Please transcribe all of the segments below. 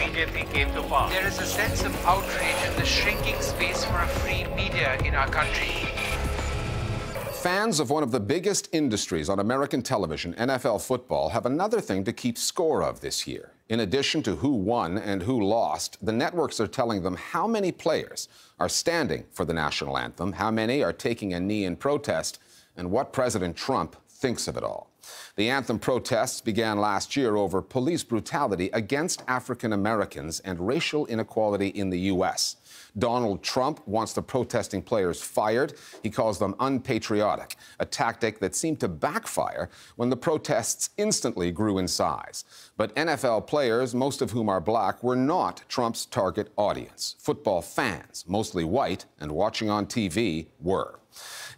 BJP came to power. There is a sense of outrage at the shrinking space for a free media in our country. Fans of one of the biggest industries on American television, NFL football, have another thing to keep score of this year. In addition to who won and who lost, the networks are telling them how many players are standing for the national anthem, how many are taking a knee in protest, and what President Trump thinks of it all. The anthem protests began last year over police brutality against African Americans and racial inequality in the U.S. Donald Trump wants the protesting players fired. He calls them unpatriotic, a tactic that seemed to backfire when the protests instantly grew in size. But NFL players, most of whom are black, were not Trump's target audience. Football fans, mostly white and watching on TV, were.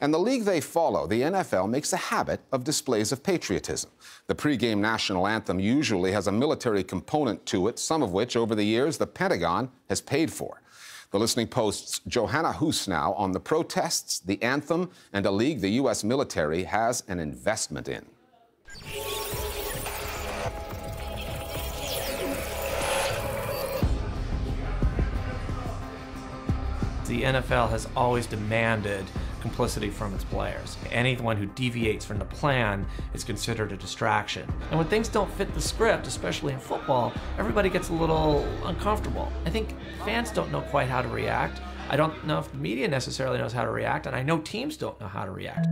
And the league they follow, the NFL, makes a habit of displays of patriotism. The pregame national anthem usually has a military component to it, some of which, over the years, the Pentagon has paid for. The Listening Post's Johanna Husnow on the protests, the anthem, and a league the U.S. military has an investment in. The NFL has always demanded complicity from its players. Anyone who deviates from the plan is considered a distraction. And when things don't fit the script, especially in football, everybody gets a little uncomfortable. I think fans don't know quite how to react. I don't know if the media necessarily knows how to react, and I know teams don't know how to react.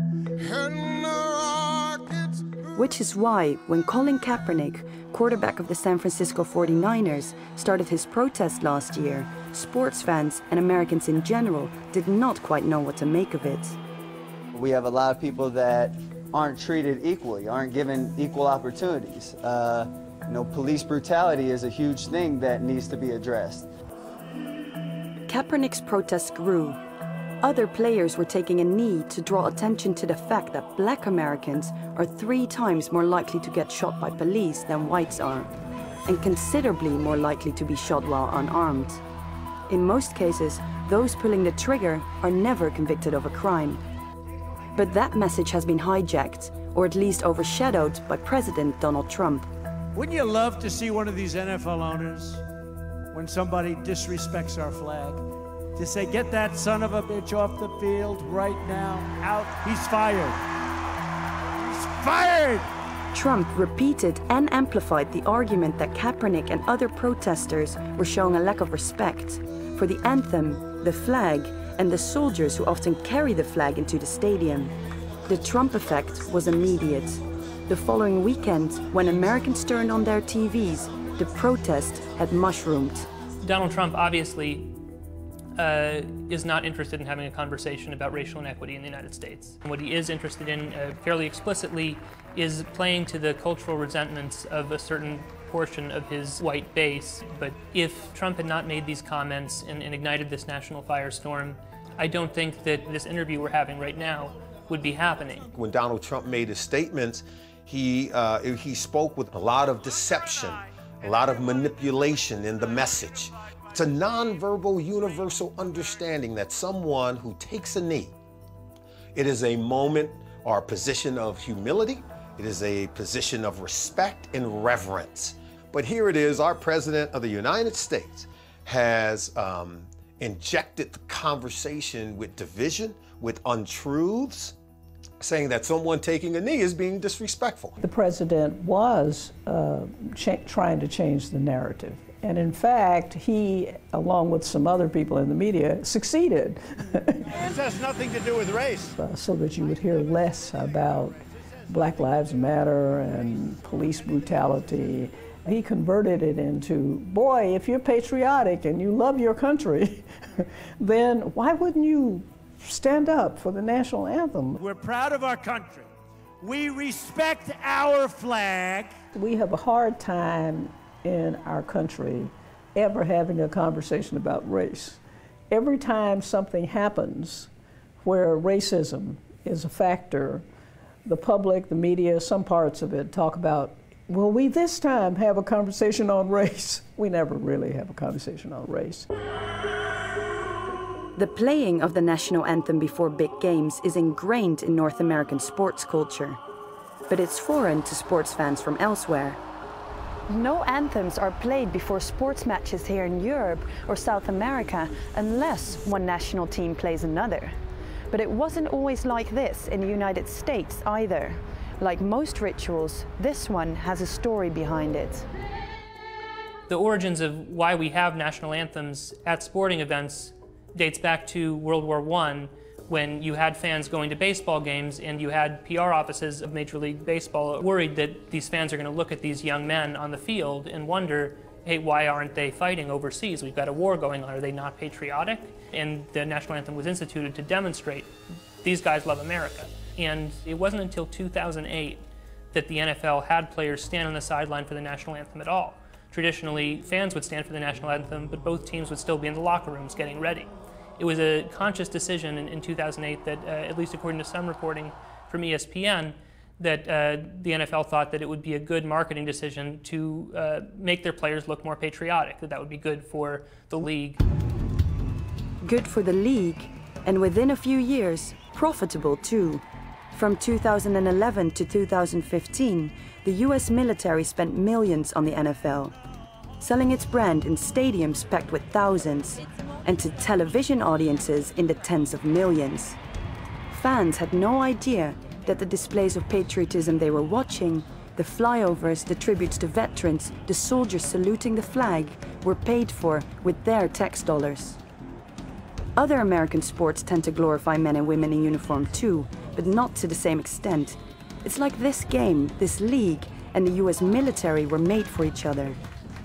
Which is why, when Colin Kaepernick, quarterback of the San Francisco 49ers, started his protest last year, sports fans and Americans in general did not quite know what to make of it. We have a lot of people that aren't treated equally, aren't given equal opportunities. Police brutality is a huge thing that needs to be addressed. Kaepernick's protest grew. Other players were taking a knee to draw attention to the fact that black Americans are 3 times more likely to get shot by police than whites are, and considerably more likely to be shot while unarmed. In most cases, those pulling the trigger are never convicted of a crime. But that message has been hijacked, or at least overshadowed, by President Donald Trump. Wouldn't you love to see one of these NFL owners, when somebody disrespects our flag, to say, get that son of a bitch off the field right now, out, he's fired. He's fired! Trump repeated and amplified the argument that Kaepernick and other protesters were showing a lack of respect for the anthem, the flag, and the soldiers who often carry the flag into the stadium. The Trump effect was immediate. The following weekend, when Americans turned on their TVs, the protest had mushroomed. Donald Trump obviously is not interested in having a conversation about racial inequity in the United States. And what he is interested in, fairly explicitly, is playing to the cultural resentments of a certain portion of his white base. But if Trump had not made these comments and ignited this national firestorm, I don't think that this interview we're having right now would be happening. When Donald Trump made his statements, he spoke with a lot of deception, a lot of manipulation in the message. It's a nonverbal universal understanding that someone who takes a knee, it is a moment or a position of humility, it is a position of respect and reverence. But here it is, our President of the United States has injected the conversation with division, with untruths, saying that someone taking a knee is being disrespectful. The President was trying to change the narrative. And in fact, he, along with some other people in the media, succeeded. This has nothing to do with race. So that you would hear less about Black Lives Matter and police brutality. He converted it into, boy, if you're patriotic and you love your country, then why wouldn't you stand up for the national anthem? We're proud of our country. We respect our flag. We have a hard time in our country ever having a conversation about race. Every time something happens where racism is a factor, the public, the media, some parts of it talk about, will we this time have a conversation on race? We never really have a conversation on race. The playing of the national anthem before big games is ingrained in North American sports culture, but it's foreign to sports fans from elsewhere. No anthems are played before sports matches here in Europe or South America unless one national team plays another. But it wasn't always like this in the United States either. Like most rituals, this one has a story behind it. The origins of why we have national anthems at sporting events dates back to World War I, when you had fans going to baseball games and you had PR offices of Major League Baseball worried that these fans are going to look at these young men on the field and wonder, hey, why aren't they fighting overseas? We've got a war going on. Are they not patriotic? And the national anthem was instituted to demonstrate these guys love America. And it wasn't until 2008 that the NFL had players stand on the sideline for the national anthem at all. Traditionally, fans would stand for the national anthem, but both teams would still be in the locker rooms getting ready. It was a conscious decision in 2008 that, at least according to some reporting from ESPN, that the NFL thought that it would be a good marketing decision to make their players look more patriotic, that would be good for the league. Good for the league, and within a few years, profitable too. From 2011 to 2015, the US military spent millions on the NFL, selling its brand in stadiums packed with thousands, and to television audiences in the tens of millions. Fans had no idea that the displays of patriotism they were watching, the flyovers, the tributes to veterans, the soldiers saluting the flag, were paid for with their tax dollars. Other American sports tend to glorify men and women in uniform too, but not to the same extent. It's like this game, this league, and the US military were made for each other.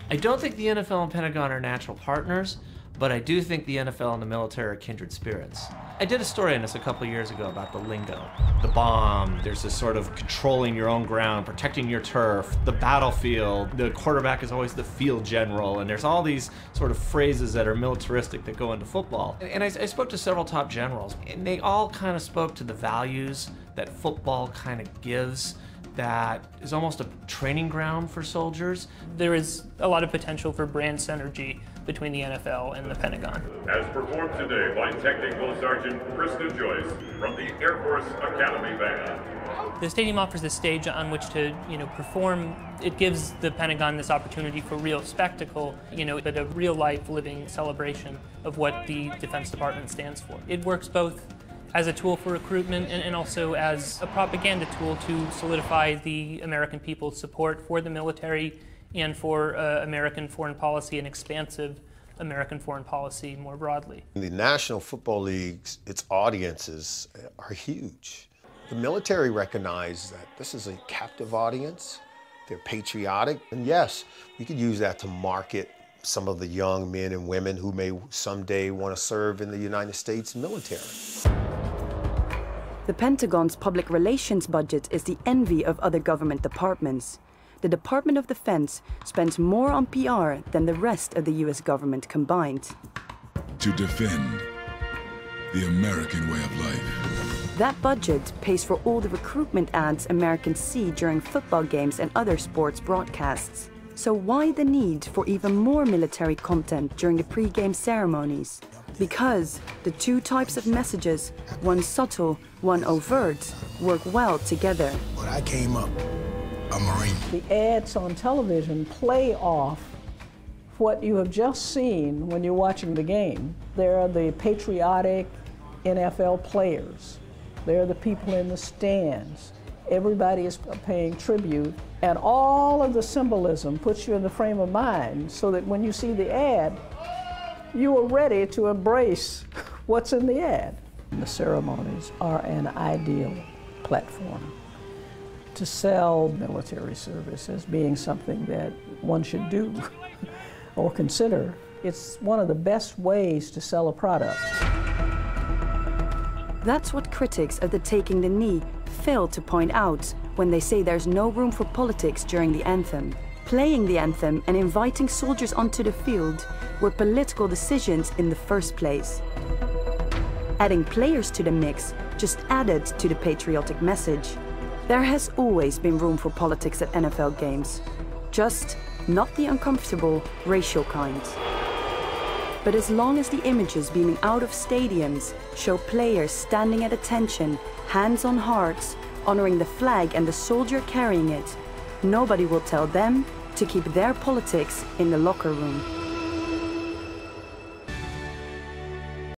I don't think the NFL and Pentagon are natural partners, but I do think the NFL and the military are kindred spirits. I did a story on this a couple years ago about the lingo. The bomb, there's this sort of controlling your own ground, protecting your turf, the battlefield, the quarterback is always the field general, and there's all these sort of phrases that are militaristic that go into football. And I spoke to several top generals, and they all kind of spoke to the values that football kind of gives that is almost a training ground for soldiers. There is a lot of potential for brand synergy between the NFL and the Pentagon. As performed today by Technical Sergeant Krista Joyce from the Air Force Academy Band. The stadium offers a stage on which to, perform. It gives the Pentagon this opportunity for real spectacle, but a real-life living celebration of what the Defense Department stands for. It works both as a tool for recruitment and also as a propaganda tool to solidify the American people's support for the military and for American foreign policy and expansive American foreign policy more broadly. In the National Football Leagues, its audiences are huge. The military recognize that this is a captive audience, they're patriotic, and yes, we could use that to market some of the young men and women who may someday want to serve in the United States military. The Pentagon's public relations budget is the envy of other government departments. The Department of Defense spends more on PR than the rest of the US government combined. To defend the American way of life. That budget pays for all the recruitment ads Americans see during football games and other sports broadcasts. So why the need for even more military content during the pre-game ceremonies? Because the two types of messages, one subtle, one overt, work well together. When I came up, a Marine. The ads on television play off what you have just seen when you're watching the game. There are the patriotic NFL players. There are the people in the stands. Everybody is paying tribute, and all of the symbolism puts you in the frame of mind so that when you see the ad, you are ready to embrace what's in the ad. The ceremonies are an ideal platform to sell military service as being something that one should do or consider. It's one of the best ways to sell a product. That's what critics of the Taking the Knee fail to point out when they say there's no room for politics during the anthem. Playing the anthem and inviting soldiers onto the field were political decisions in the first place. Adding players to the mix just added to the patriotic message. There has always been room for politics at NFL games, just not the uncomfortable, racial kind. But as long as the images beaming out of stadiums show players standing at attention, hands on hearts, honoring the flag and the soldier carrying it, nobody will tell them to keep their politics in the locker room.